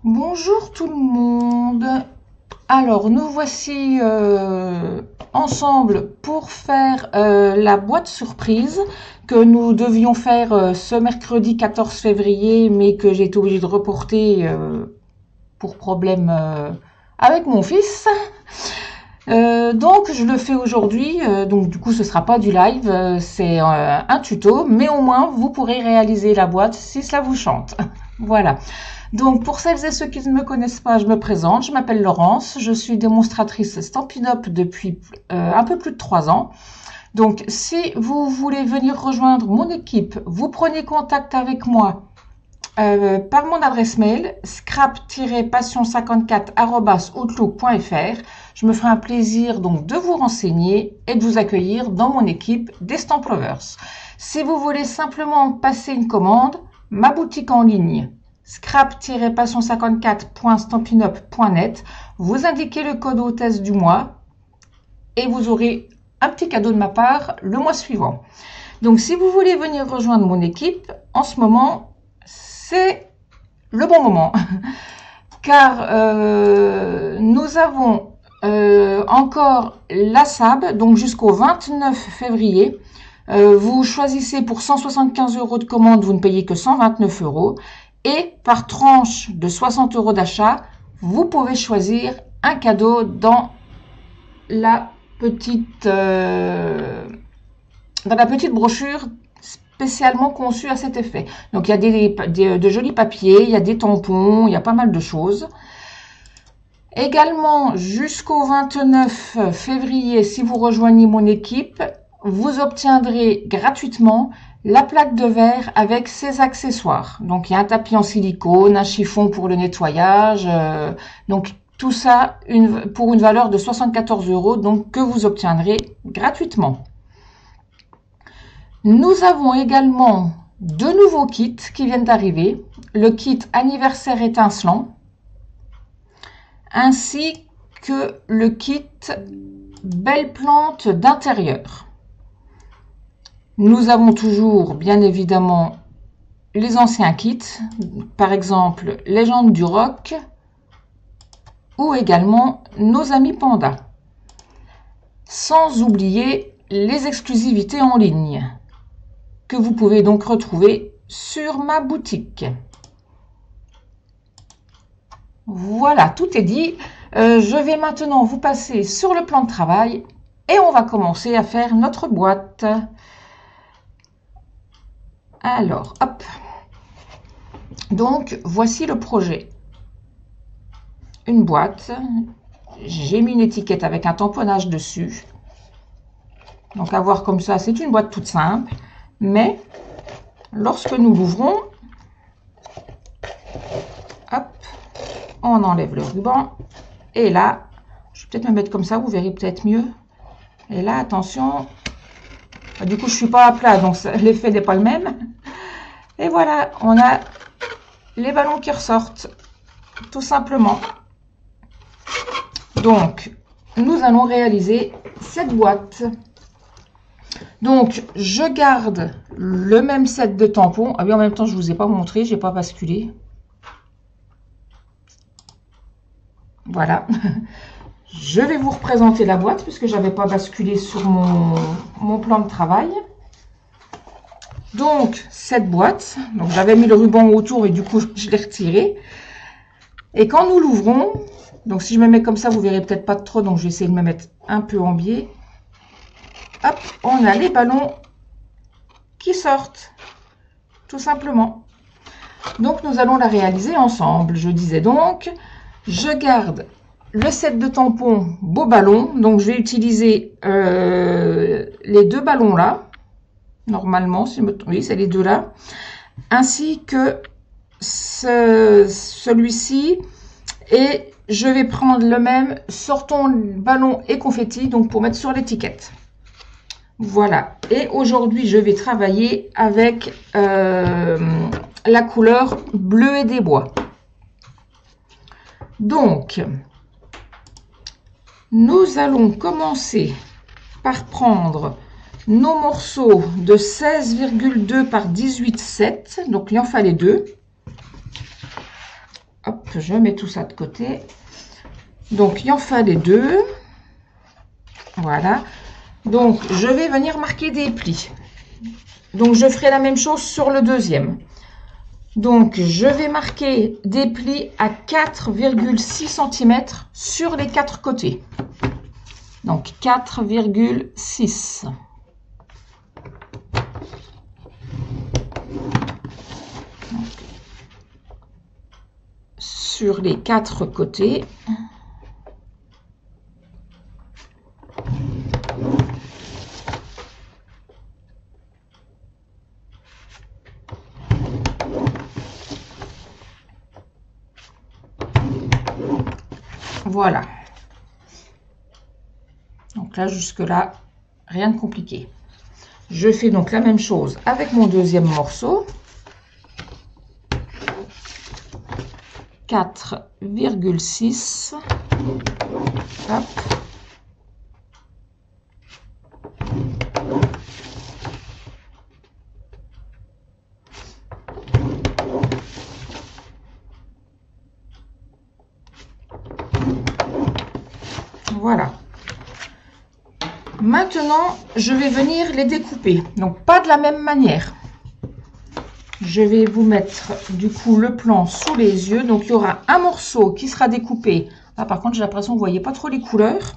Bonjour tout le monde. Alors nous voici ensemble pour faire la boîte surprise que nous devions faire ce mercredi 14 février mais que j'ai été obligée de reporter pour problème avec mon fils. Donc je le fais aujourd'hui, donc du coup ce sera pas du live, c'est un tuto, mais au moins vous pourrez réaliser la boîte si cela vous chante. Voilà. Donc pour celles et ceux qui ne me connaissent pas, je me présente, je m'appelle Laurence, je suis démonstratrice Stampin' Up depuis un peu plus de 3 ans. Donc si vous voulez venir rejoindre mon équipe, vous prenez contact avec moi par mon adresse mail scrap-passion54@outlook.fr. Je me ferai un plaisir donc de vous renseigner et de vous accueillir dans mon équipe des Stamp Lovers. Si vous voulez simplement passer une commande, ma boutique en ligne scrap-passion54.stampinup.net, vous indiquez le code hôtesse du mois et vous aurez un petit cadeau de ma part le mois suivant. Donc si vous voulez venir rejoindre mon équipe, en ce moment, c'est le bon moment. Car nous avons encore la SAB, donc jusqu'au 29 février. Vous choisissez pour 175 € de commande, vous ne payez que 129 €. Et par tranche de 60 € d'achat, vous pouvez choisir un cadeau dans la petite brochure spécialement conçue à cet effet. Donc il y a de jolis papiers, il y a des tampons, il y a pas mal de choses. Également, jusqu'au 29 février, si vous rejoignez mon équipe, vous obtiendrez gratuitement la plaque de verre avec ses accessoires. Donc, il y a un tapis en silicone, un chiffon pour le nettoyage. Donc, tout ça pour une valeur de 74 €, donc que vous obtiendrez gratuitement. Nous avons également deux nouveaux kits qui viennent d'arriver. Le kit anniversaire étincelant, ainsi que le kit belle plante d'intérieur. Nous avons toujours, bien évidemment, les anciens kits, par exemple, Légende du rock, ou également nos amis pandas. Sans oublier les exclusivités en ligne, que vous pouvez donc retrouver sur ma boutique. Voilà, tout est dit. Je vais maintenant vous passer sur le plan de travail et on va commencer à faire notre boîte. Alors, hop. Donc, voici le projet. Une boîte. J'ai mis une étiquette avec un tamponnage dessus. Donc, à voir comme ça, c'est une boîte toute simple. Mais, lorsque nous l'ouvrons, hop, on enlève le ruban. Et là, je vais peut-être me mettre comme ça, vous verrez peut-être mieux. Et là, attention. Du coup, je suis pas à plat, donc l'effet n'est pas le même. Et voilà, on a les ballons qui ressortent, tout simplement. Donc, nous allons réaliser cette boîte. Donc, je garde le même set de tampons. Ah oui, en même temps, je ne vous ai pas montré, je n'ai pas basculé. Voilà. Je vais vous représenter la boîte puisque je n'avais pas basculé sur mon plan de travail. Donc, cette boîte, donc j'avais mis le ruban autour et du coup, je l'ai retiré. Et quand nous l'ouvrons, donc si je me mets comme ça, vous verrez peut-être pas trop, donc je vais essayer de me mettre un peu en biais. Hop, on a les ballons qui sortent, tout simplement. Donc, nous allons la réaliser ensemble. Je disais donc, je garde le set de tampons beau ballon. Donc, je vais utiliser les deux ballons là. Normalement, oui, c'est les deux là. Ainsi que celui-ci. Et je vais prendre le même sorton ballon et confetti, donc pour mettre sur l'étiquette. Voilà. Et aujourd'hui, je vais travailler avec la couleur bleu et des bois. Donc, nous allons commencer par prendre nos morceaux de 16,2 par 18,7. Donc, il en fallait deux. hop, je mets tout ça de côté. Donc, il en fallait 2. Voilà. Donc, je vais venir marquer des plis. Donc, je ferai la même chose sur le deuxième. Donc, je vais marquer des plis à 4,6 cm sur les 4 côtés. Donc, 4,6. Sur les 4 côtés. Voilà. Donc là, jusque-là, rien de compliqué. Je fais donc la même chose avec mon deuxième morceau. 4,6. Hop. Voilà. Maintenant, je vais venir les découper. Donc, pas de la même manière. Je vais vous mettre, du coup, le plan sous les yeux. Donc, il y aura un morceau qui sera découpé. Ah, par contre, j'ai l'impression que vous ne voyez pas trop les couleurs.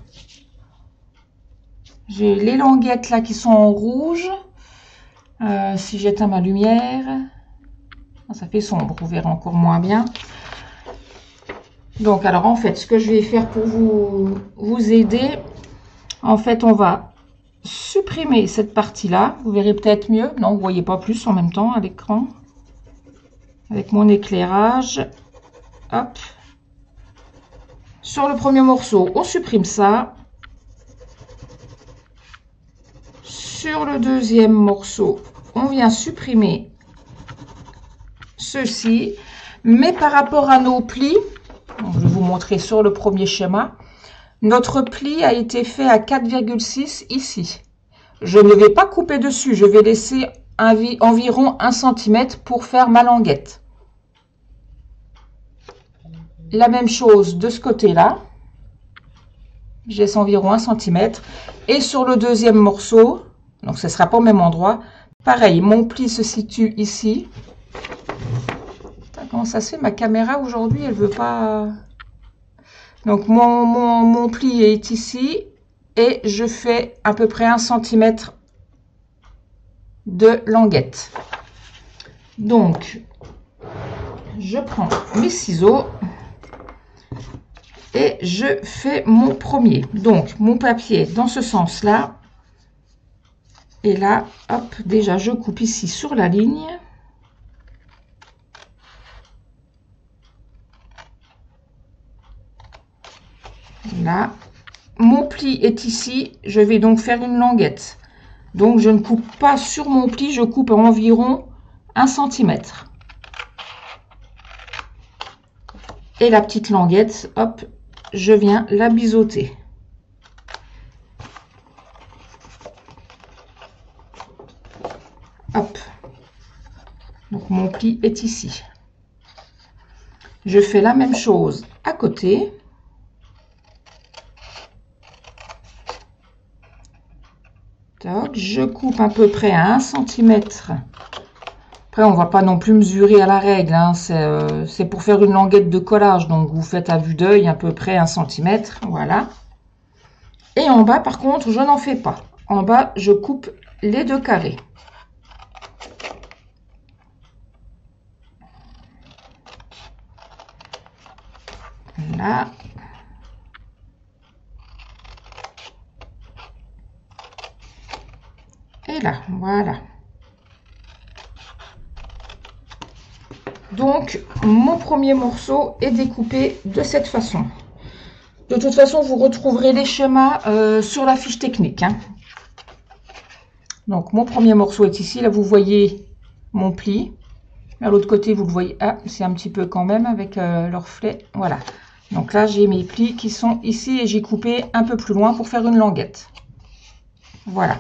J'ai les languettes, là, qui sont en rouge. Si j'éteins ma lumière... Ça fait sombre, vous verrez encore moins bien. Donc, alors, en fait, ce que je vais faire pour vous aider... En fait, on va supprimer cette partie-là. Vous verrez peut-être mieux. Non, vous ne voyez pas plus en même temps à l'écran. Avec mon éclairage. Hop. Sur le premier morceau, on supprime ça. Sur le deuxième morceau, on vient supprimer ceci. Mais par rapport à nos plis, donc je vais vous montrer sur le premier schéma. Notre pli a été fait à 4,6 ici. Je ne vais pas couper dessus, je vais laisser environ 1 cm pour faire ma languette. La même chose de ce côté-là. Je laisse environ 1 cm. Et sur le deuxième morceau, donc ce ne sera pas au même endroit, pareil, mon pli se situe ici. Comment ça se fait, ma caméra aujourd'hui, elle veut pas... Donc, mon pli est ici et je fais à peu près 1 cm de languette. Donc, je prends mes ciseaux et je fais mon premier. Donc, mon papier dans ce sens-là. Et là, hop, déjà, je coupe ici sur la ligne. Là, mon pli est ici, je vais donc faire une languette. Donc, je ne coupe pas sur mon pli, je coupe environ 1 cm. Et la petite languette, hop, je viens la biseauter. Hop. Donc, mon pli est ici. Je fais la même chose à côté. Je coupe à peu près à 1 cm. Après, on ne va pas non plus mesurer à la règle. Hein. C'est pour faire une languette de collage. Donc, vous faites à vue d'œil à peu près 1 cm. Voilà. Et en bas, par contre, je n'en fais pas. En bas, je coupe les 2 carrés. Là. Et là, voilà. Donc, mon premier morceau est découpé de cette façon. De toute façon, vous retrouverez les schémas sur la fiche technique. Hein. Donc, mon premier morceau est ici. Là, vous voyez mon pli. À l'autre côté, vous le voyez. Ah, c'est un petit peu quand même avec le reflet. Voilà. Donc là, j'ai mes plis qui sont ici et j'ai coupé un peu plus loin pour faire une languette. Voilà.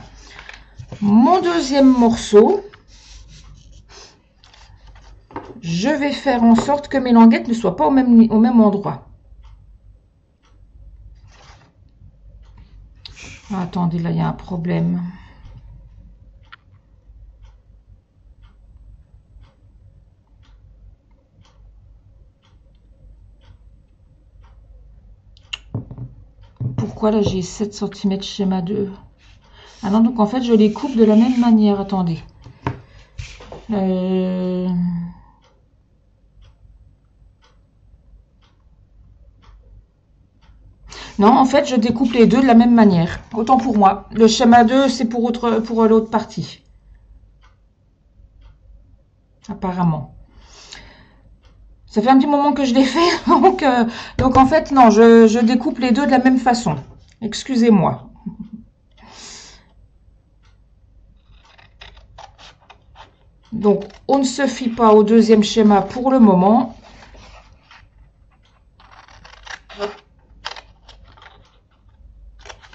Mon deuxième morceau, je vais faire en sorte que mes languettes ne soient pas au même endroit. Ah, attendez, là, il y a un problème. Pourquoi là j'ai 7 cm schéma 2? Ah non, donc en fait je les coupe de la même manière. Attendez. Non, en fait je découpe les deux de la même manière. Autant pour moi. Le schéma 2 c'est pour l'autre partie. Apparemment. Ça fait un petit moment que je l'ai fait. Donc en fait non, je découpe les deux de la même façon. Excusez-moi. Donc, on ne se fie pas au deuxième schéma pour le moment.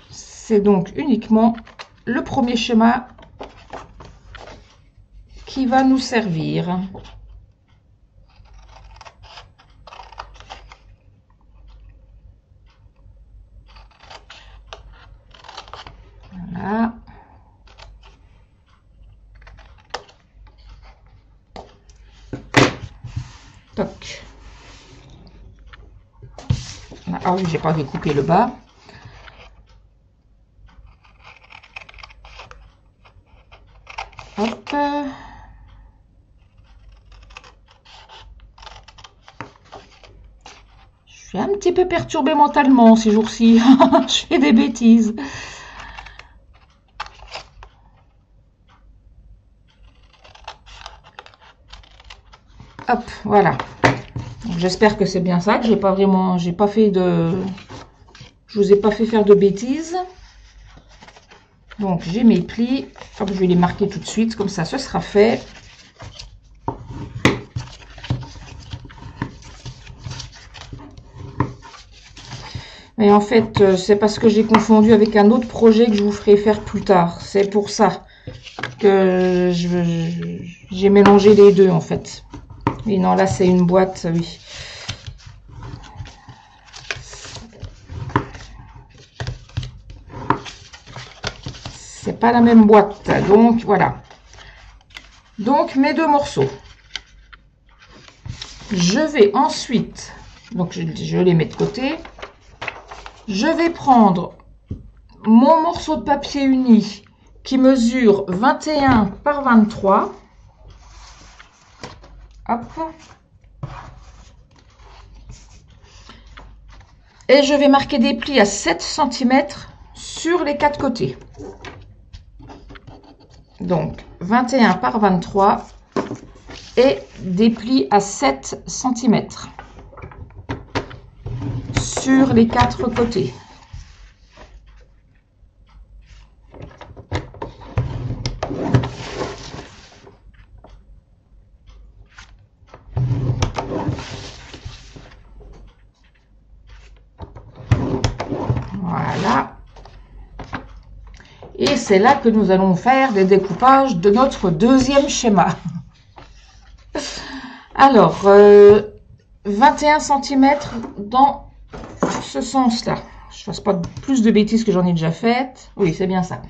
C'est donc uniquement le premier schéma qui va nous servir. Voilà. Toc. Ah oui, j'ai pas découpé le bas. Hop. Je suis un petit peu perturbée mentalement ces jours-ci. Je fais des bêtises. Hop, voilà. J'espère que c'est bien ça, que j'ai pas fait de... Je vous ai pas fait faire de bêtises. Donc j'ai mes plis. Hop, je vais les marquer tout de suite, comme ça ce sera fait. Et en fait, c'est parce que j'ai confondu avec un autre projet que je vous ferai faire plus tard. C'est pour ça que j'ai mélangé les deux en fait. Oui, non, là c'est une boîte, oui. C'est pas la même boîte, donc voilà. Donc mes deux morceaux. Je vais ensuite, donc je les mets de côté. Je vais prendre mon morceau de papier uni qui mesure 21 par 23. Hop. Et je vais marquer des plis à 7 cm sur les quatre côtés. Donc 21 par 23 et des plis à 7 cm sur les quatre côtés. Voilà. Et c'est là que nous allons faire des découpages de notre deuxième schéma. Alors, 21 cm dans ce sens-là. Je ne fasse pas plus de bêtises que j'en ai déjà faites. Oui, c'est bien ça.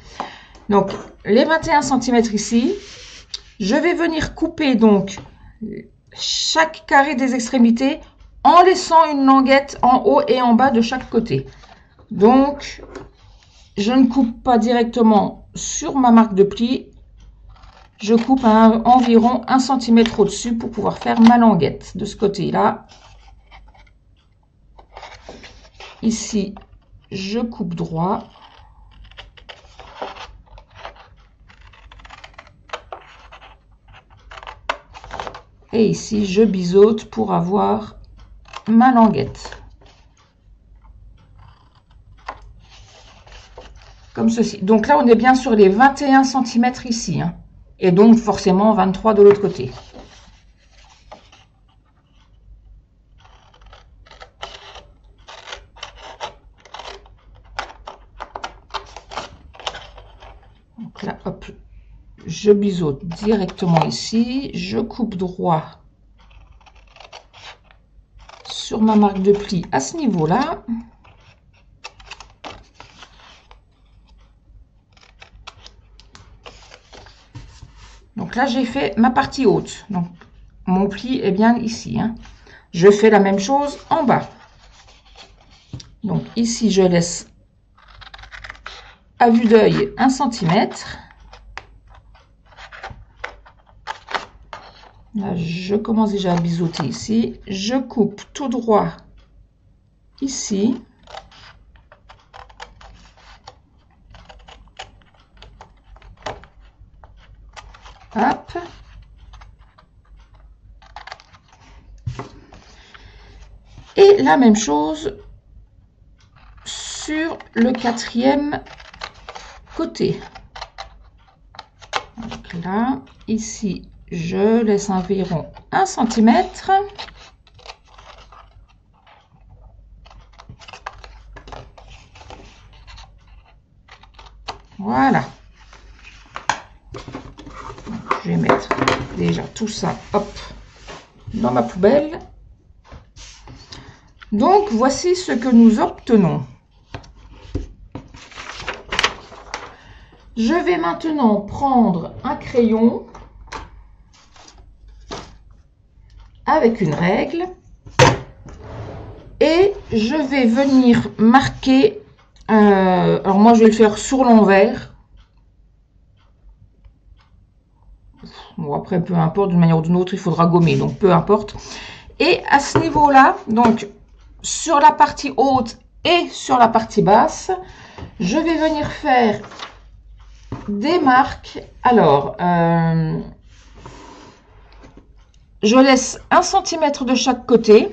Donc, les 21 cm ici, je vais venir couper donc chaque carré des extrémités en laissant une languette en haut et en bas de chaque côté. Donc, je ne coupe pas directement sur ma marque de pli. Je coupe à environ 1 cm au-dessus pour pouvoir faire ma languette de ce côté-là. Ici, je coupe droit. Et ici, je biseaute pour avoir ma languette. Comme ceci. Donc là, on est bien sur les 21 cm ici. Hein. Et donc, forcément, 23 de l'autre côté. Donc là, hop, je biseaute directement ici. Je coupe droit sur ma marque de pli à ce niveau-là. Donc là, j'ai fait ma partie haute. Donc, mon pli est bien ici, hein. Je fais la même chose en bas. Donc ici, je laisse à vue d'œil 1 cm. Là, je commence déjà à biseauter ici. Je coupe tout droit ici. Hop. Et la même chose sur le 4e côté. Donc là, ici, je laisse environ 1 cm. Voilà. Je vais mettre déjà tout ça, hop, dans ma poubelle. Donc, voici ce que nous obtenons. Je vais maintenant prendre un crayon avec une règle et je vais venir marquer, alors moi je vais le faire sur l'envers. Bon, après peu importe, d'une manière ou d'une autre il faudra gommer, donc peu importe. Et à ce niveau là, donc sur la partie haute et sur la partie basse, je vais venir faire des marques. Alors je laisse 1 cm de chaque côté.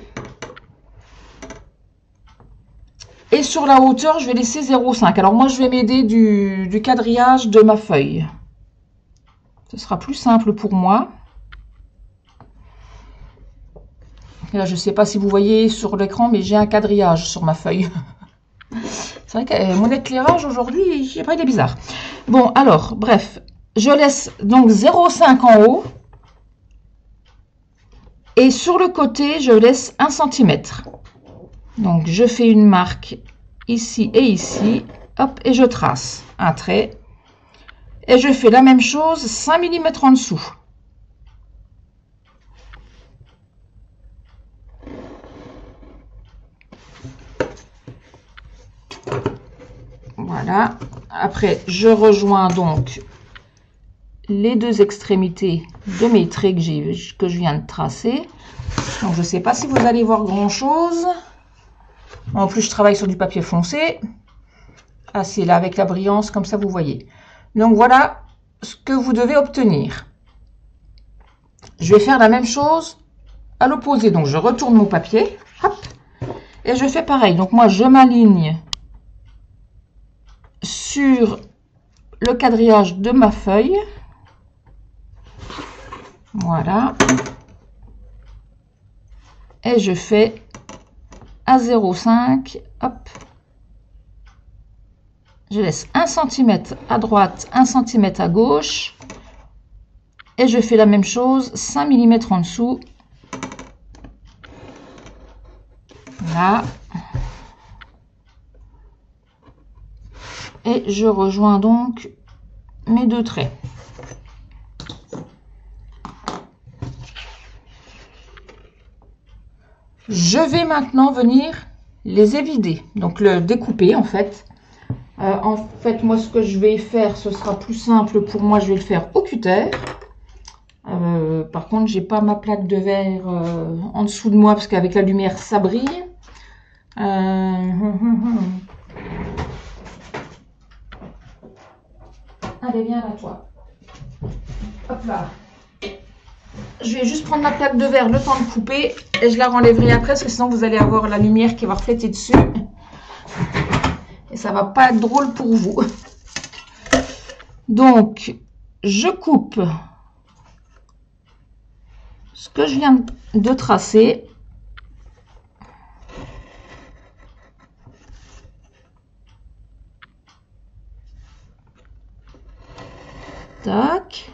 Et sur la hauteur, je vais laisser 0,5. Alors moi, je vais m'aider du quadrillage de ma feuille. Ce sera plus simple pour moi. Et là, je ne sais pas si vous voyez sur l'écran, mais j'ai un quadrillage sur ma feuille. C'est vrai que mon éclairage aujourd'hui, je sais pas, il est bizarre. Bon, alors, bref. Je laisse donc 0,5 en haut. Et sur le côté, je laisse 1 cm. Donc, je fais une marque ici et ici. Hop, et je trace un trait. Et je fais la même chose 5 mm en dessous. Voilà. Après, je rejoins donc les deux extrémités de mes traits que je viens de tracer. Donc, je ne sais pas si vous allez voir grand-chose. En plus, je travaille sur du papier foncé. Ah, c'est là avec la brillance, comme ça, vous voyez. Donc, voilà ce que vous devez obtenir. Je vais faire la même chose à l'opposé. Donc, je retourne mon papier. Hop, et je fais pareil. Donc, moi, je m'aligne sur le quadrillage de ma feuille. Voilà. Et je fais à 0,5. Hop. Je laisse 1 cm à droite, 1 cm à gauche. Et je fais la même chose, 5 mm en dessous. Là. Et je rejoins donc mes deux traits. Je vais maintenant venir les évider, donc le découper en fait. Moi ce que je vais faire, ce sera plus simple pour moi, je vais le faire au cutter. Par contre, j'ai pas ma plaque de verre en dessous de moi parce qu'avec la lumière ça brille. Allez, viens là toi. Hop là. Je vais juste prendre ma plaque de verre, le temps de couper, et je la renlèverai après parce que sinon vous allez avoir la lumière qui va refléter dessus. Et ça va pas être drôle pour vous. Donc, je coupe ce que je viens de tracer. Tac.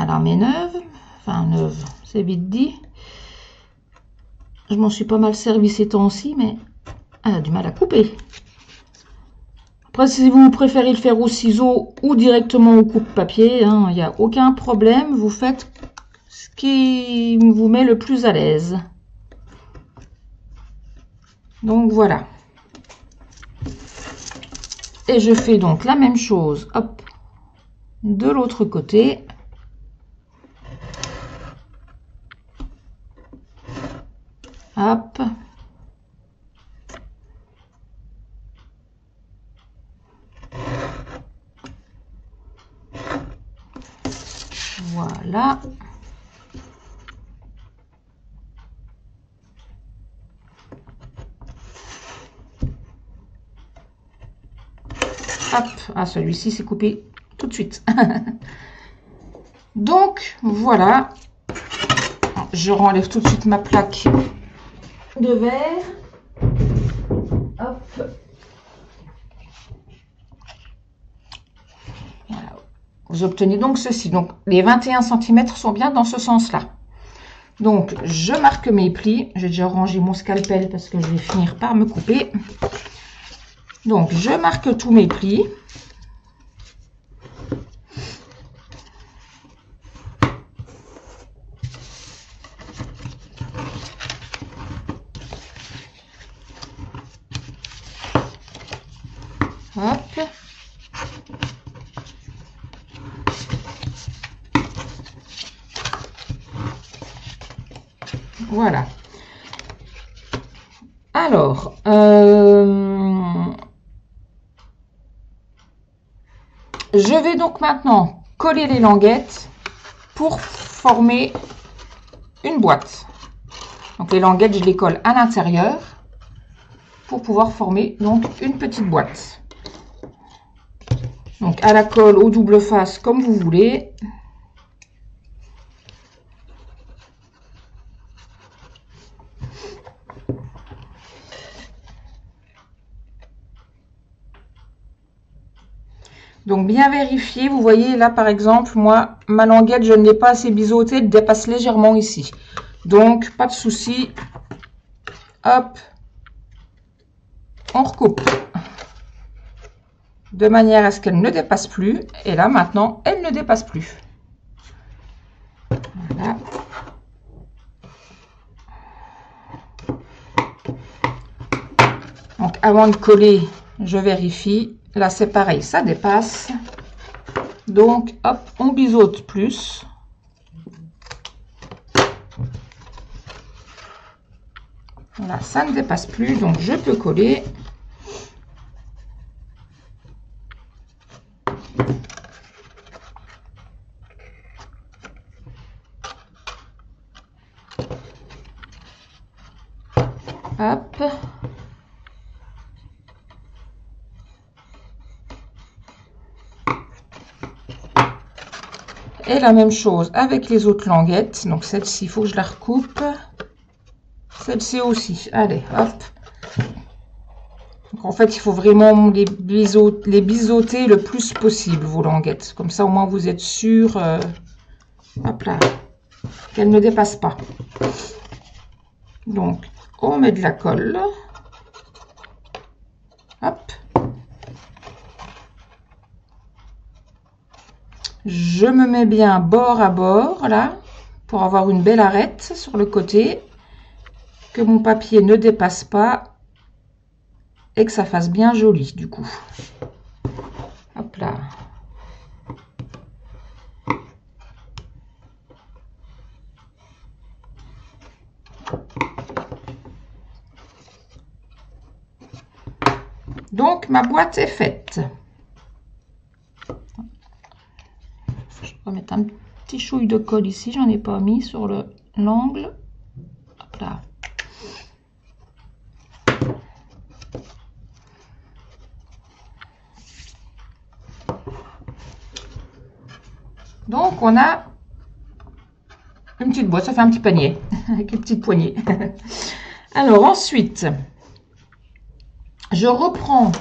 Ma lame est neuve. Enfin, neuve, c'est vite dit. Je m'en suis pas mal servi ces temps-ci, mais elle a du mal à couper. Après, si vous préférez le faire au ciseau ou directement au coupe-papier, hein, il n'y a aucun problème. Vous faites ce qui vous met le plus à l'aise. Donc voilà. Et je fais donc la même chose, hop, de l'autre côté. Hop. Voilà. Hop, ah celui-ci s'est coupé tout de suite. Donc voilà, je renlève tout de suite ma plaque de verre. Hop. Voilà. Vous obtenez donc ceci. Donc les 21 cm sont bien dans ce sens-là. Donc je marque mes plis. J'ai déjà rangé mon scalpel parce que je vais finir par me couper. Donc je marque tous mes plis. Hop. Voilà. Alors, je vais donc maintenant coller les languettes pour former une boîte. Donc les languettes, je les colle à l'intérieur pour pouvoir former donc une petite boîte. Donc à la colle, au double face, comme vous voulez. Donc bien vérifier, vous voyez là par exemple, moi, ma languette, je ne l'ai pas assez biseautée, elle dépasse légèrement ici. Donc pas de souci. Hop, on recoupe. De manière à ce qu'elle ne dépasse plus. Et là maintenant, elle ne dépasse plus. Voilà. Donc avant de coller, je vérifie. Là c'est pareil, ça dépasse. Donc hop, on biseaute plus. Voilà, ça ne dépasse plus, donc je peux coller. Hop. Et la même chose avec les autres languettes. Donc celle-ci, il faut que je la recoupe. Celle-ci aussi. Allez, hop. Donc en fait, il faut vraiment les biseauter le plus possible, vos languettes. Comme ça, au moins, vous êtes sûr, hop là, qu'elles ne dépassent pas. Donc, on met de la colle. Hop. Je me mets bien bord à bord, là, pour avoir une belle arête sur le côté. Que mon papier ne dépasse pas. Et que ça fasse bien joli, du coup. Hop là. Donc, ma boîte est faite. Je vais mettre un petit chouille de colle ici. J'en ai pas mis sur l'angle. Hop là. Donc, on a une petite boîte. Ça fait un petit panier avec une petite poignée. Alors, ensuite, je reprends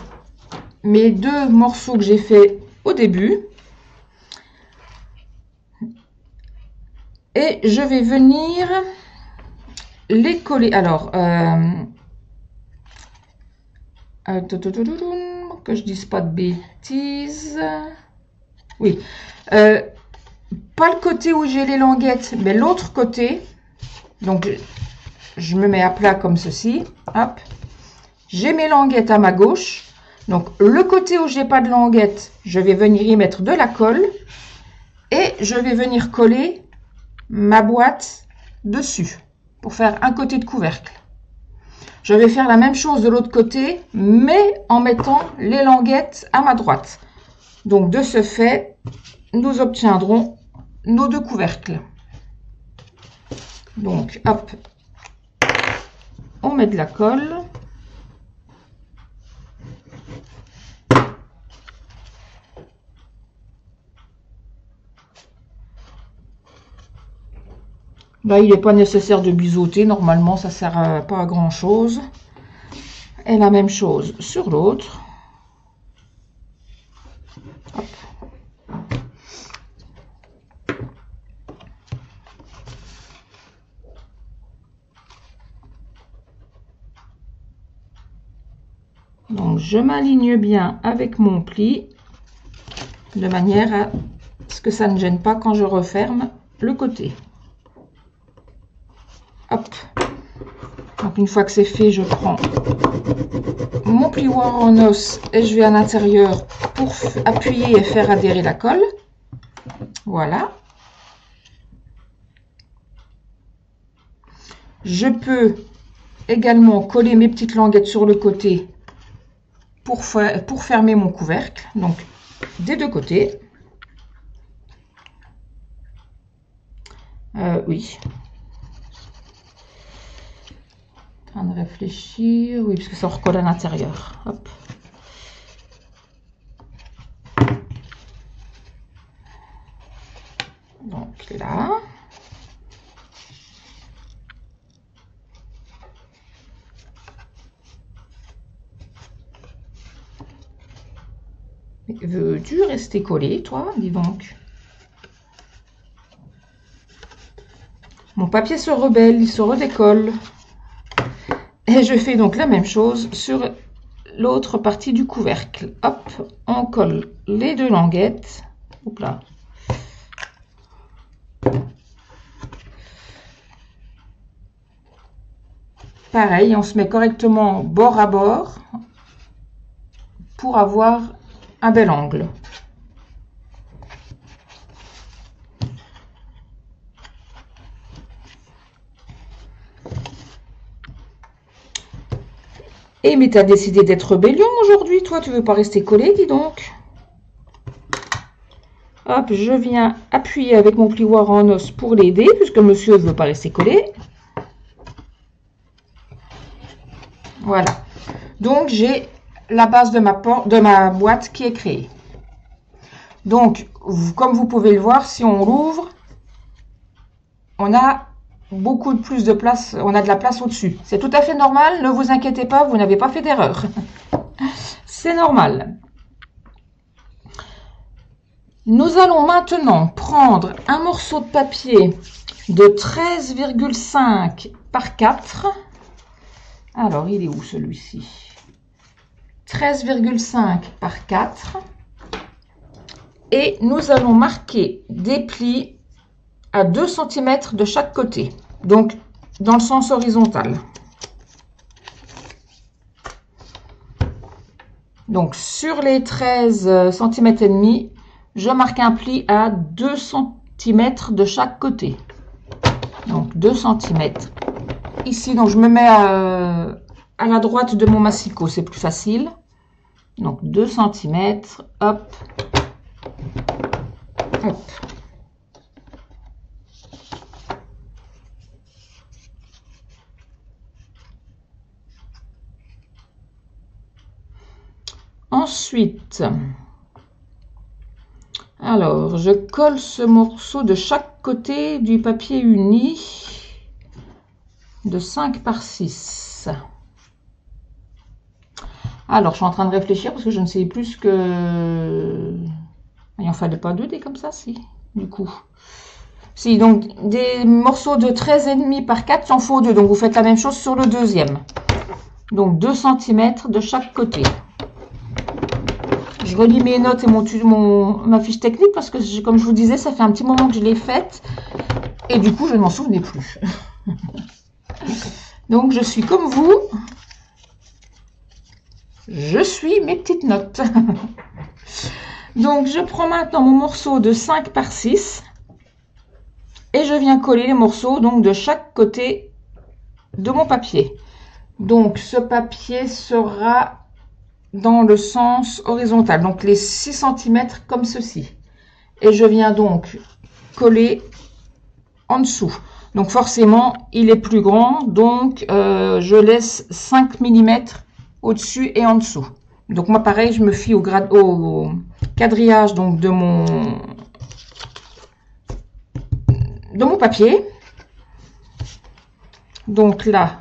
mes deux morceaux que j'ai fait au début. Et je vais venir les coller. Alors, que je dise pas de bêtises. Oui. Pas le côté où j'ai les languettes, mais l'autre côté. Donc, je me mets à plat comme ceci. Hop. J'ai mes languettes à ma gauche. Donc, le côté où j'ai pas de languettes, je vais venir y mettre de la colle. Et je vais venir coller ma boîte dessus pour faire un côté de couvercle. Je vais faire la même chose de l'autre côté, mais en mettant les languettes à ma droite. Donc, de ce fait, nous obtiendrons nos deux couvercles. Donc, hop, on met de la colle. Là, il n'est pas nécessaire de biseauter. Normalement, ça ne sert pas à grand chose. Et la même chose sur l'autre. Donc, je m'aligne bien avec mon pli de manière à ce que ça ne gêne pas quand je referme le côté. Hop. Donc, une fois que c'est fait, je prends mon plioir en os et je vais à l'intérieur pour appuyer et faire adhérer la colle. Voilà. Je peux également coller mes petites languettes sur le côté pour fermer mon couvercle. Donc, des deux côtés. Oui. En train de réfléchir. Oui, parce que ça recolle à l'intérieur. Hop. Donc là. Veux-tu rester collé, toi? Dis donc. Mon papier se rebelle, il se redécolle. Et je fais donc la même chose sur l'autre partie du couvercle. Hop, on colle les deux languettes. Hop là. Pareil, on se met correctement bord à bord pour avoir un bel angle. Et mais t'as décidé d'être rébellion aujourd'hui, toi, tu veux pas rester collé, dis donc. Hop, je viens appuyer avec mon plioir en os pour l'aider, puisque monsieur ne veut pas rester collé. Voilà. Donc, j'ai la base de ma boîte qui est créée. Donc, comme vous pouvez le voir, si on l'ouvre, on a beaucoup plus de place, on a de la place au-dessus. C'est tout à fait normal, ne vous inquiétez pas, vous n'avez pas fait d'erreur. C'est normal. Nous allons maintenant prendre un morceau de papier de 13,5 par 4. Alors, il est où celui-ci? 13,5 par 4. Et nous allons marquer des plis à 2 cm de chaque côté. Donc, dans le sens horizontal. Donc, sur les 13 cm et demi, je marque un pli à 2 cm de chaque côté. Donc, 2 cm. Ici, donc je me mets à la droite de mon massicot, c'est plus facile. Donc 2 cm, hop, hop. Ensuite, alors je colle ce morceau de chaque côté du papier uni de 5 par 6. Alors, je suis en train de réfléchir parce que je ne sais plus que... Il n'en fallait pas 2 dés comme ça, si, du coup. Si, donc des morceaux de 13,5 par 4, il en faut 2. Donc vous faites la même chose sur le deuxième. Donc 2 cm de chaque côté. Je relis mes notes et ma fiche technique parce que, comme je vous disais, ça fait un petit moment que je l'ai faite. Et du coup, je ne m'en souvenais plus. Donc je suis comme vous. Je suis mes petites notes. Donc je prends maintenant mon morceau de 5 par 6. Et je viens coller les morceaux donc de chaque côté de mon papier. Donc ce papier sera dans le sens horizontal, donc les 6 cm comme ceci. Et je viens donc coller en dessous. Donc forcément il est plus grand, donc je laisse 5 mm au-dessus et en dessous. Donc moi pareil, je me fie au quadrillage donc de mon papier. Donc là,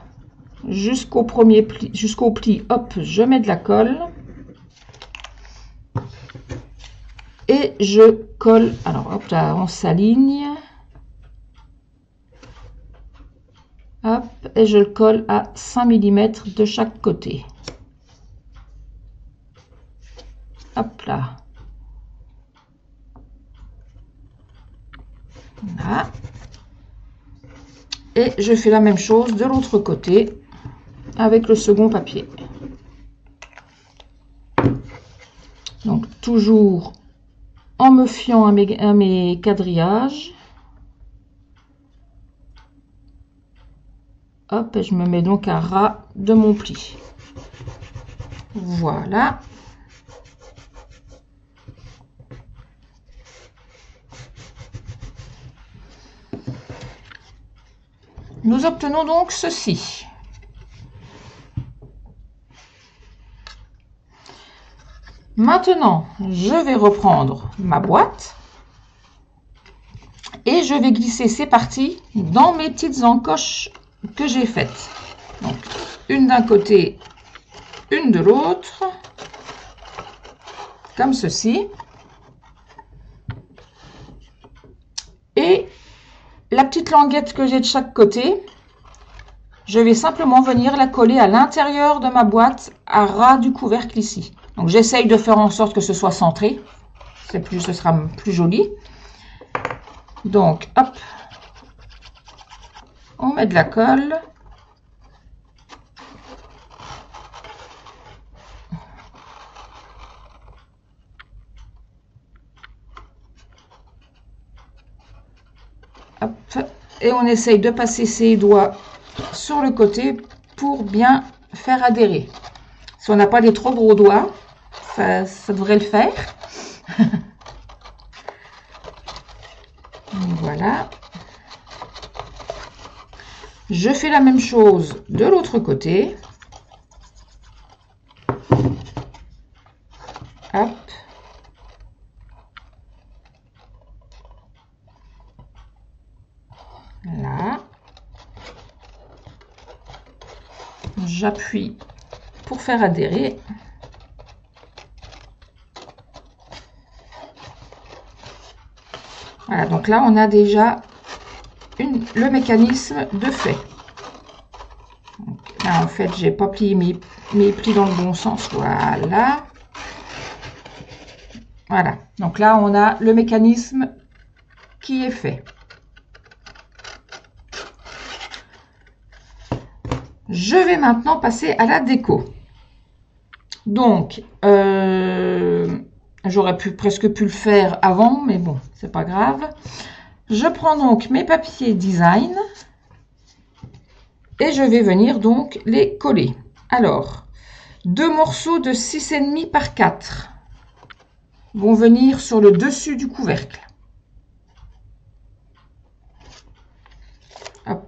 jusqu'au premier pli, jusqu'au pli, hop, je mets de la colle. Et je colle, alors hop là, on s'aligne. Hop, et je le colle à 5 mm de chaque côté. Hop là. Voilà. Et je fais la même chose de l'autre côté avec le second papier. Donc toujours en me fiant à mes quadrillages. Hop, et je me mets donc à ras de mon pli. Voilà. Nous obtenons donc ceci. Maintenant, je vais reprendre ma boîte et je vais glisser ces parties dans mes petites encoches que j'ai faites. Donc, une d'un côté, une de l'autre, comme ceci. Et la petite languette que j'ai de chaque côté, je vais simplement venir la coller à l'intérieur de ma boîte à ras du couvercle ici. Donc j'essaye de faire en sorte que ce soit centré, ce sera plus joli. Donc hop, on met de la colle. Hop, et on essaye de passer ses doigts sur le côté pour bien faire adhérer. Si on n'a pas des trop gros doigts, ça devrait le faire. Voilà. Je fais la même chose de l'autre côté. Hop. Là. J'appuie pour faire adhérer. Voilà, donc là on a déjà le mécanisme de fait. Donc, là en fait j'ai pas plié mes plis dans le bon sens. Voilà. Voilà, donc là on a le mécanisme qui est fait. Je vais maintenant passer à la déco. Donc, j'aurais presque pu le faire avant, mais bon, c'est pas grave. Je prends donc mes papiers design et je vais venir donc les coller. Alors, 2 morceaux de 6,5 par 4 vont venir sur le dessus du couvercle. Hop.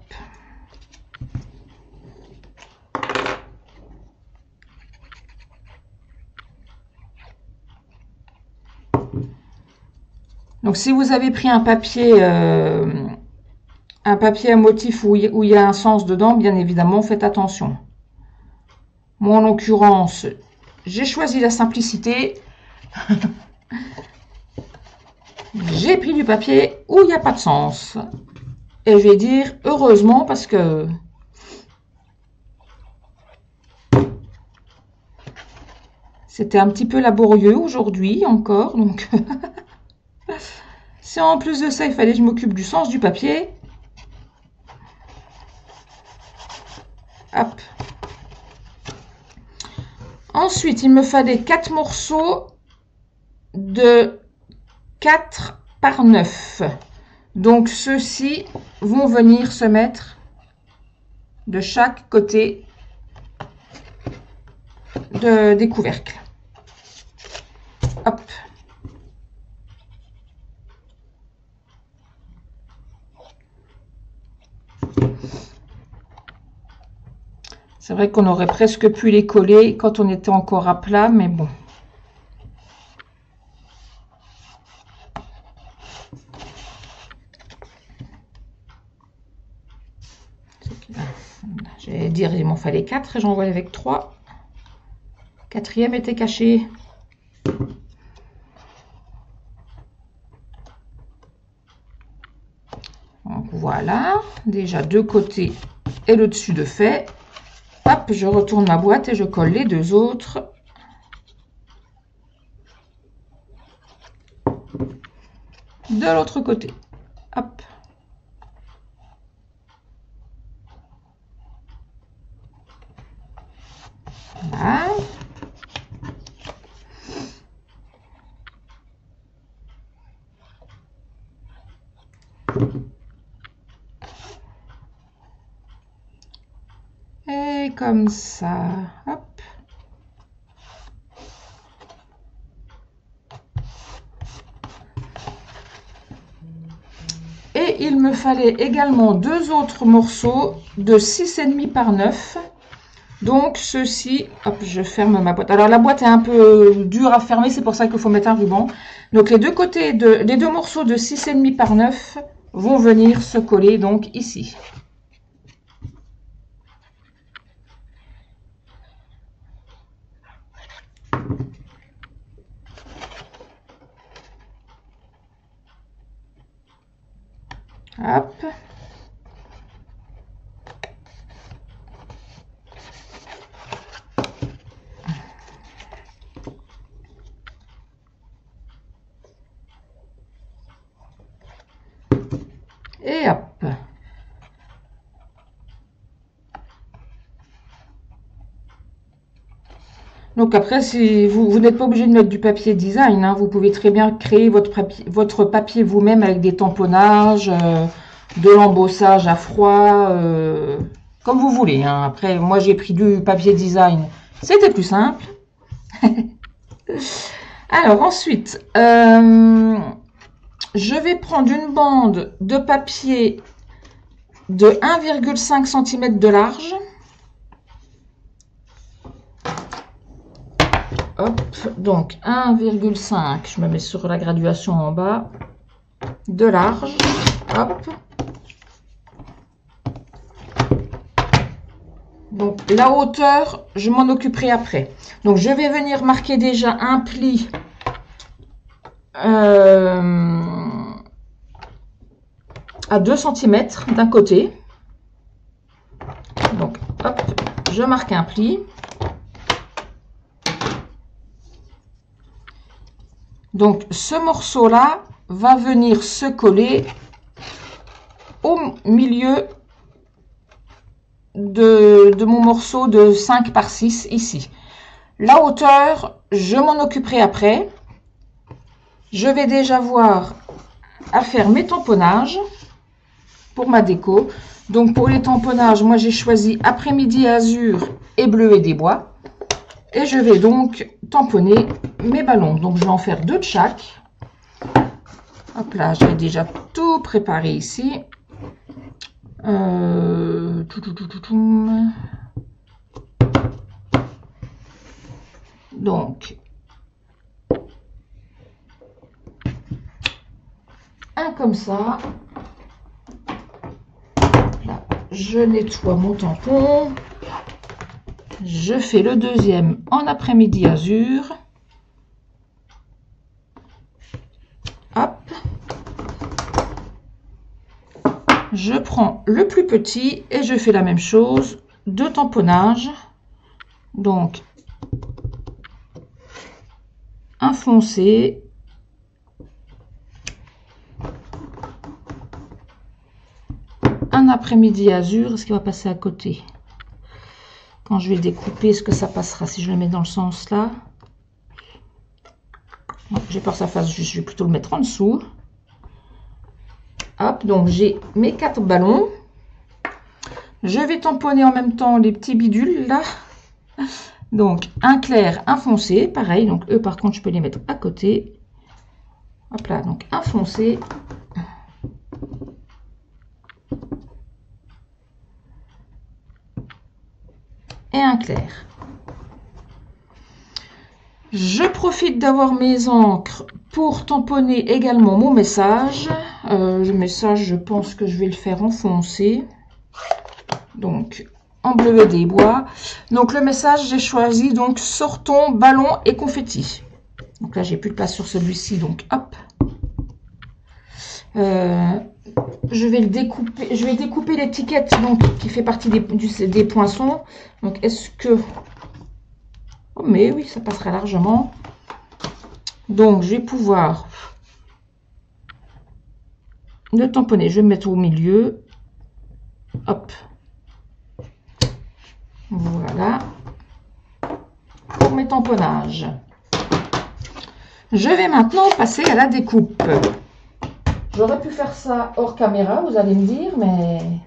Donc si vous avez pris un papier à motif où il y a un sens dedans, bien évidemment, faites attention. Moi, en l'occurrence, j'ai choisi la simplicité. j'ai pris du papier où il n'y a pas de sens. Et je vais dire heureusement parce que c'était un petit peu laborieux aujourd'hui encore. Donc, si en plus de ça, il fallait que je m'occupe du sens du papier. Hop. Ensuite, il me fallait 4 morceaux de 4 par 9. Donc, ceux-ci vont venir se mettre de chaque côté des couvercles. Hop. C'est vrai qu'on aurait presque pu les coller quand on était encore à plat, mais bon. J'allais dire, il m'en fallait 4 et j'en voyais avec 3. Quatrième était caché. Donc voilà, déjà deux côtés et le dessus de fait. Hop, je retourne ma boîte et je colle les deux autres. De l'autre côté. Hop. Voilà. Et comme ça, hop. Et il me fallait également deux autres morceaux de 6,5 par 9. Donc ceci, hop, je ferme ma boîte. Alors la boîte est un peu dure à fermer, c'est pour ça qu'il faut mettre un ruban. Donc les deux côtés les deux morceaux de 6,5 par 9 vont venir se coller donc ici. Hop. Et hop. Donc après, si vous n'êtes pas obligé de mettre du papier design, hein, vous pouvez très bien créer votre papier vous-même avec des tamponnages, de l'embossage à froid, comme vous voulez. Hein. Après, moi j'ai pris du papier design, c'était plus simple. Alors ensuite, je vais prendre une bande de papier de 1,5 cm de large. Hop, donc 1,5, je me mets sur la graduation en bas, de large, hop. Donc la hauteur, je m'en occuperai après. Donc je vais venir marquer déjà un pli à 2 cm d'un côté. Donc hop, je marque un pli. Donc ce morceau-là va venir se coller au milieu de mon morceau de 5 par 6 ici. La hauteur, je m'en occuperai après. Je vais déjà voir à faire mes tamponnages pour ma déco. Donc pour les tamponnages, moi j'ai choisi après-midi azur et bleuet des bois. Et je vais donc tamponner mes ballons. Donc je vais en faire 2 de chaque. Hop là, j'ai déjà tout préparé ici. Donc un comme ça. Là, je nettoie mon tampon. Je fais le deuxième en après-midi azur. Hop. prends le plus petit et je fais la même chose, 2 tamponnages. Donc, un foncé, un après-midi azur. Est-ce qu'il va passer à côté? Quand je vais découper, est-ce que ça passera si je le mets dans le sens là? J'ai peur que ça fasse juste, je vais plutôt le mettre en dessous. Hop, donc j'ai mes 4 ballons. Je vais tamponner en même temps les petits bidules là. Donc un clair, un foncé, pareil. Donc eux par contre je peux les mettre à côté. Hop là, donc un foncé. Et un clair. Je profite d'avoir mes encres pour tamponner également mon message. Le message, je pense que je vais le faire en foncé. Donc, en bleuet des bois. Donc, le message, j'ai choisi donc sortons, ballon et confetti. Donc là, j'ai plus de place sur celui-ci. Donc, hop. Je vais le découper. Je vais découper l'étiquette donc qui fait partie des poinçons. Donc, est-ce que... Oh, mais oui, ça passera largement. Donc, je vais pouvoir le tamponner. Je vais me mettre au milieu. Hop. Voilà. Pour mes tamponnages. Je vais maintenant passer à la découpe. J'aurais pu faire ça hors caméra, vous allez me dire, mais...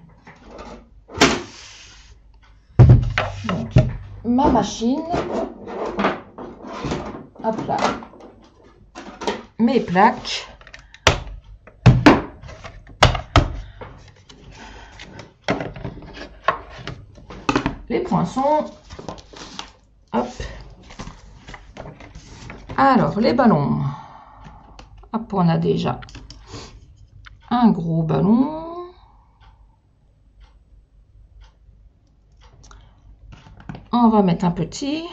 Donc, ma machine. Hop là. Mes plaques. Les poinçons. Hop. Alors, les ballons. Hop, on a déjà un gros ballon. On va mettre un petit.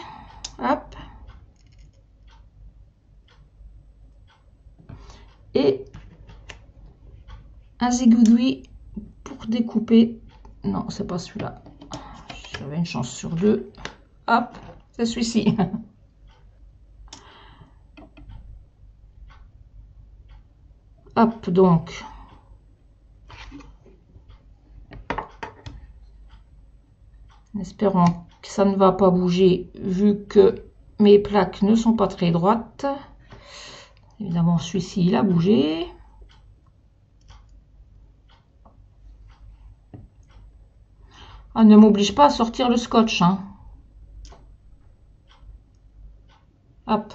Hop. Et un zigouigoui pour découper. Non, c'est pas celui-là. J'avais une chance sur 2. Hop, c'est celui-ci. Hop, donc. Espérons que ça ne va pas bouger vu que mes plaques ne sont pas très droites. Évidemment, celui-ci, il a bougé. Ah, ne m'oblige pas à sortir le scotch. Hein. Hop.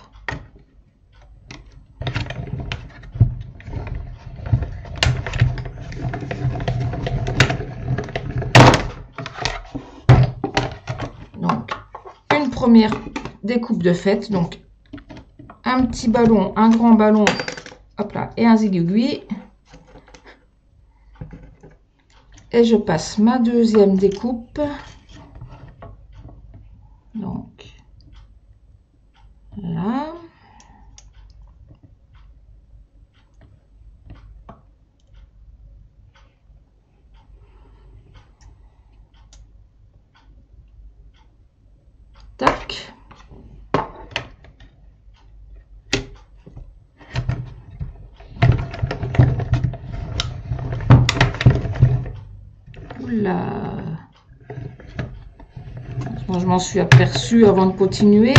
Donc, une première découpe de fête. Donc, un petit ballon, un grand ballon, hop là, et un zigouigui. Et je passe ma deuxième découpe. Donc, là. Tac. Oula. Moi, je m'en suis aperçue avant de continuer.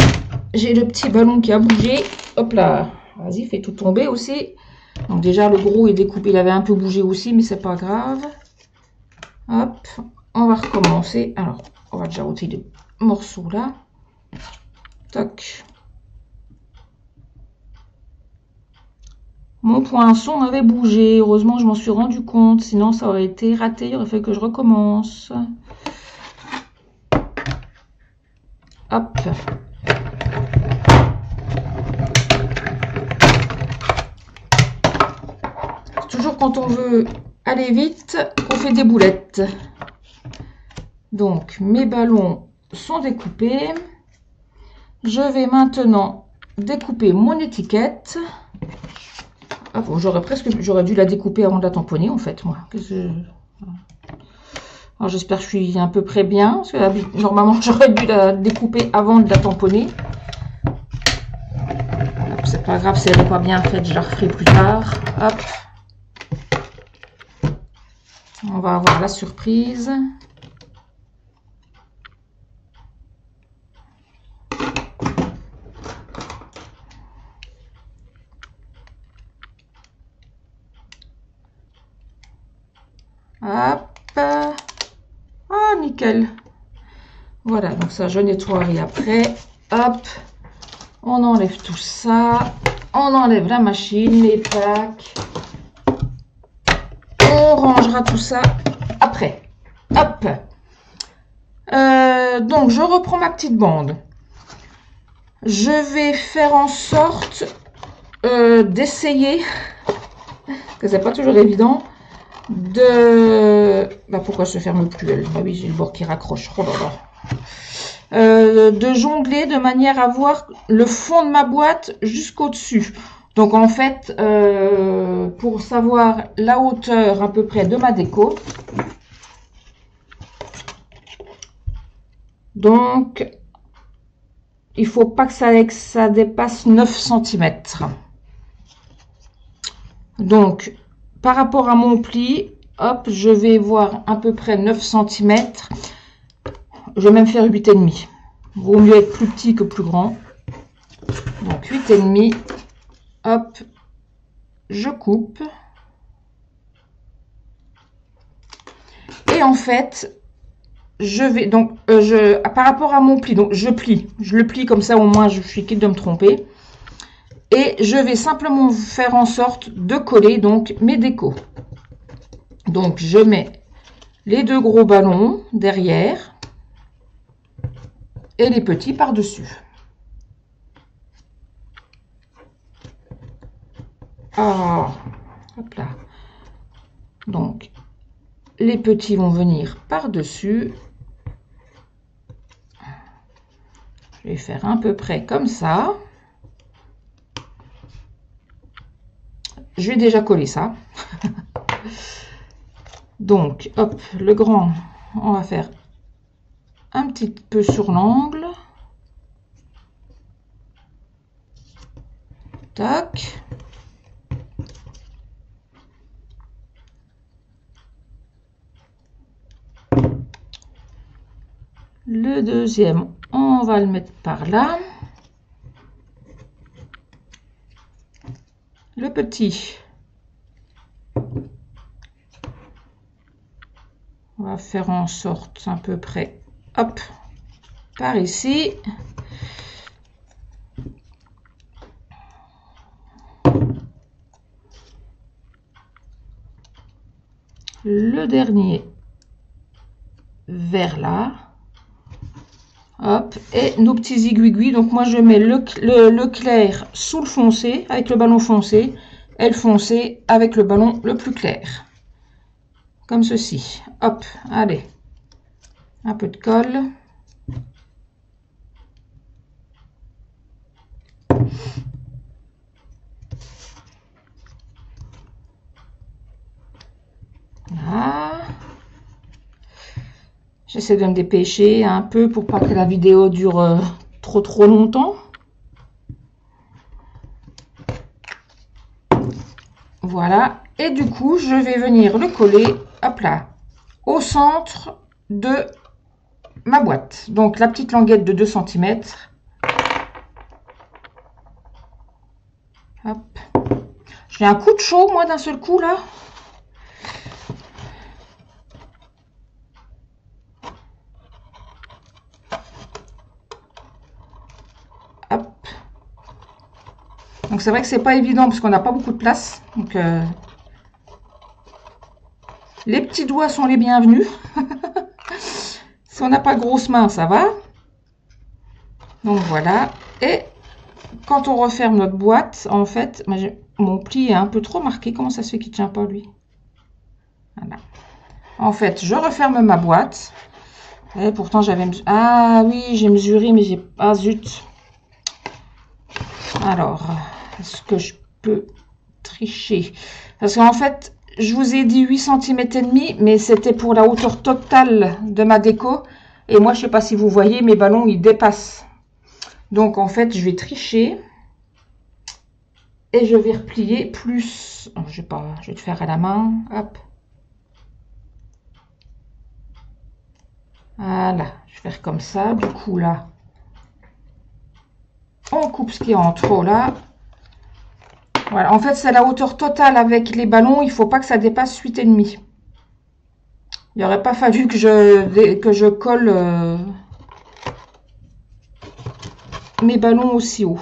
J'ai le petit ballon qui a bougé. Hop là. Vas-y, fais tout tomber aussi. Donc déjà, le gros est découpé. Il avait un peu bougé aussi, mais c'est pas grave. Hop. On va recommencer. Alors, on va déjà ôter le morceau là. Tac. Mon poinçon avait bougé. Heureusement, je m'en suis rendu compte. Sinon, ça aurait été raté. Il aurait fallu que je recommence. Hop. Toujours quand on veut aller vite, on fait des boulettes. Donc, mes ballons sont découpés. Je vais maintenant découper mon étiquette. Ah bon, j'aurais dû la découper avant de la tamponner en fait, moi. Alors j'espère que je suis à peu près bien, parce que normalement j'aurais dû la découper avant de la tamponner. C'est pas grave si elle n'est pas bien faite, je la referai plus tard. Hop. On va avoir la surprise. Hop. Ah, nickel. Voilà, donc ça je nettoierai après. Hop. On enlève tout ça. On enlève la machine, les plaques. On rangera tout ça après. Hop. Donc je reprends ma petite bande. Je vais faire en sorte d'essayer, que c'est pas toujours évident, de... Bah, pourquoi se ferme plus elle? Ah oui, j'ai le bord qui raccroche. Oh là là. De jongler de manière à voir le fond de ma boîte jusqu'au dessus. Donc en fait, pour savoir la hauteur à peu près de ma déco, donc il faut pas que ça dépasse 9 cm. Donc par rapport à mon pli, hop, je vais voir à peu près 9 cm. Je vais même faire 8,5. Vaut mieux être plus petit que plus grand. Donc 8,5. Hop, je coupe. Et en fait, je vais donc, par rapport à mon pli, donc je le plie comme ça, au moins je suis quitte de me tromper. Et je vais simplement faire en sorte de coller donc mes décos. Donc je mets les deux gros ballons derrière et les petits par-dessus. Ah, hop là. Donc les petits vont venir par-dessus. Je vais faire à peu près comme ça. Je vais déjà coller ça. Donc, hop, le grand, on va faire un petit peu sur l'angle. Tac. Le deuxième, on va le mettre par là. Le petit, on va faire en sorte à peu près, hop, par ici. Le dernier vers là. Hop, et nos petits aiguilles. Donc moi je mets le clair sous le foncé avec le ballon foncé et le foncé avec le ballon le plus clair. Comme ceci. Hop, allez. Un peu de colle. Voilà. J'essaie de me dépêcher un peu pour pas que la vidéo dure trop longtemps. Voilà. Et du coup, je vais venir le coller, hop là, au centre de ma boîte. Donc la petite languette de 2 cm. Hop. J'ai un coup de chaud, moi, d'un seul coup, là. Hop. Donc c'est vrai que c'est pas évident parce qu'on n'a pas beaucoup de place. Donc les petits doigts sont les bienvenus. Si on n'a pas grosse main, ça va. Donc voilà. Et quand on referme notre boîte, en fait, mon pli est un peu trop marqué. Comment ça se fait qu'il ne tient pas, lui? Voilà. En fait, je referme ma boîte. Et pourtant, j'avais... Ah oui, j'ai mesuré, mais j'ai... Ah zut. Alors, est-ce que je peux tricher? Parce qu'en fait, je vous ai dit 8 cm et demi, mais c'était pour la hauteur totale de ma déco. Et moi, je sais pas si vous voyez, mes ballons, ils dépassent. Donc, en fait, je vais tricher. Et je vais replier plus. Je vais le faire à la main. Hop. Voilà. Je vais faire comme ça. Du coup, là, on coupe ce qui est en trop, là. Voilà. En fait, c'est la hauteur totale avec les ballons. Il faut pas que ça dépasse 8,5. Il n'aurait pas fallu que je colle mes ballons aussi haut.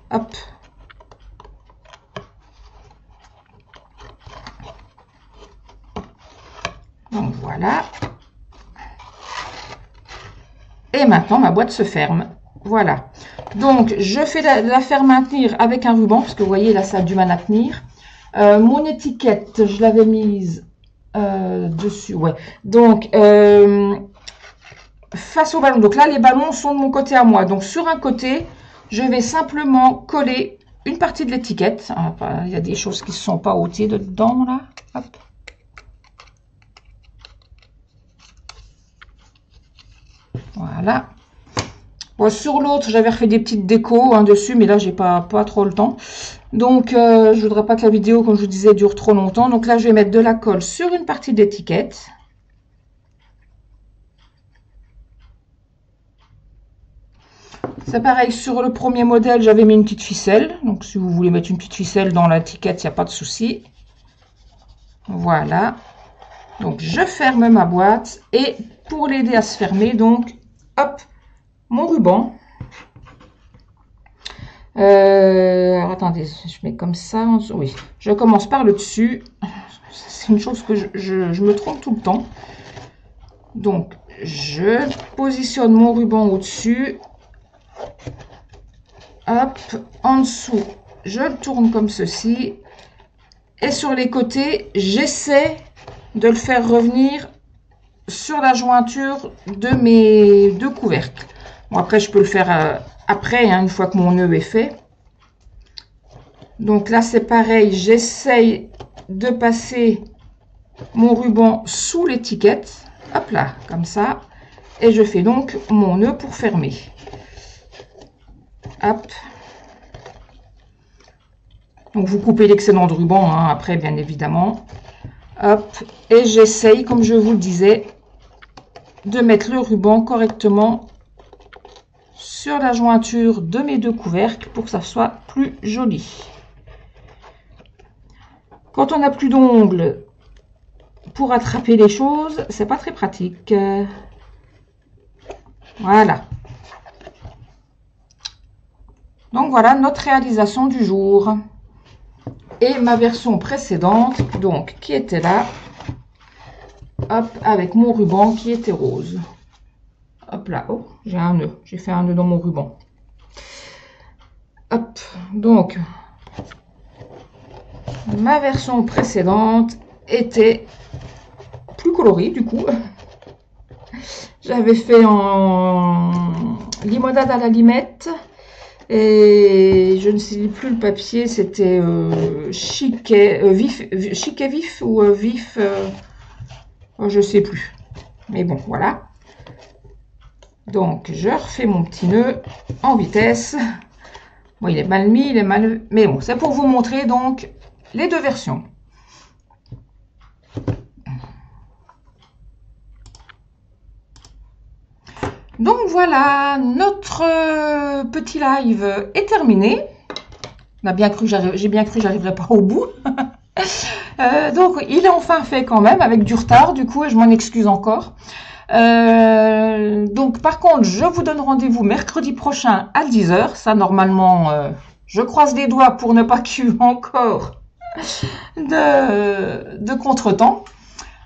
Hop. Donc voilà. Et maintenant, ma boîte se ferme. Voilà. Donc, je fais la faire maintenir avec un ruban, parce que vous voyez, là, ça a du mal à tenir. Mon étiquette, je l'avais mise dessus, ouais. Donc, face au ballon. Donc là, les ballons sont de mon côté à moi. Donc, sur un côté, je vais simplement coller une partie de l'étiquette. Il y a des choses qui ne sont pas ôtées dedans, là. Hop. Voilà. Bon, sur l'autre, j'avais refait des petites décos dessus, mais là, j'ai pas trop le temps. Donc, je voudrais pas que la vidéo, comme je vous disais, dure trop longtemps. Donc là, je vais mettre de la colle sur une partie de l'étiquette. C'est pareil, sur le premier modèle, j'avais mis une petite ficelle. Donc, si vous voulez mettre une petite ficelle dans l'étiquette, il n'y a pas de souci. Voilà. Donc, je ferme ma boîte. Et pour l'aider à se fermer, donc, hop, mon ruban. Attendez, je mets comme ça. Oui, je commence par le dessus. C'est une chose que je me trompe tout le temps. Donc, je positionne mon ruban au-dessus. Hop, en dessous, je le tourne comme ceci. Et sur les côtés, j'essaie de le faire revenir sur la jointure de mes deux couvercles. Bon, après, je peux le faire après, une fois que mon nœud est fait. Donc là, c'est pareil, j'essaye de passer mon ruban sous l'étiquette. Hop là, comme ça. Et je fais donc mon nœud pour fermer. Hop. Donc, vous coupez l'excédent de ruban, après, bien évidemment. Hop. Et j'essaye, comme je vous le disais, de mettre le ruban correctement sur la jointure de mes deux couvercles pour que ça soit plus joli. Quand on n'a plus d'ongles pour attraper les choses, c'est pas très pratique. Voilà. Donc voilà notre réalisation du jour. Et ma version précédente, donc, qui était là, hop, avec mon ruban qui était rose. Hop là, oh, j'ai un nœud, j'ai fait un nœud dans mon ruban. Hop, donc, ma version précédente était plus colorée, du coup. J'avais fait en limonade à la limette. Et je ne sais plus le papier, c'était chiquet vif ou vif, je sais plus. Mais bon, voilà. Donc, je refais mon petit nœud en vitesse. Bon, il est mal mis, il est mal... Mais bon, c'est pour vous montrer donc les deux versions. Donc voilà, notre petit live est terminé. J'ai bien cru que j'arriverais pas au bout. Donc il est enfin fait quand même, avec du retard du coup, et je m'en excuse encore. Donc par contre, je vous donne rendez-vous mercredi prochain à 10 h. Ça normalement, je croise les doigts pour ne pas qu'il y ait encore de contretemps.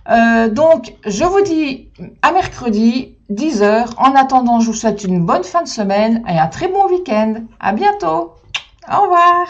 Donc, je vous dis à mercredi, 10 h. En attendant, je vous souhaite une bonne fin de semaine et un très bon week-end. À bientôt. Au revoir.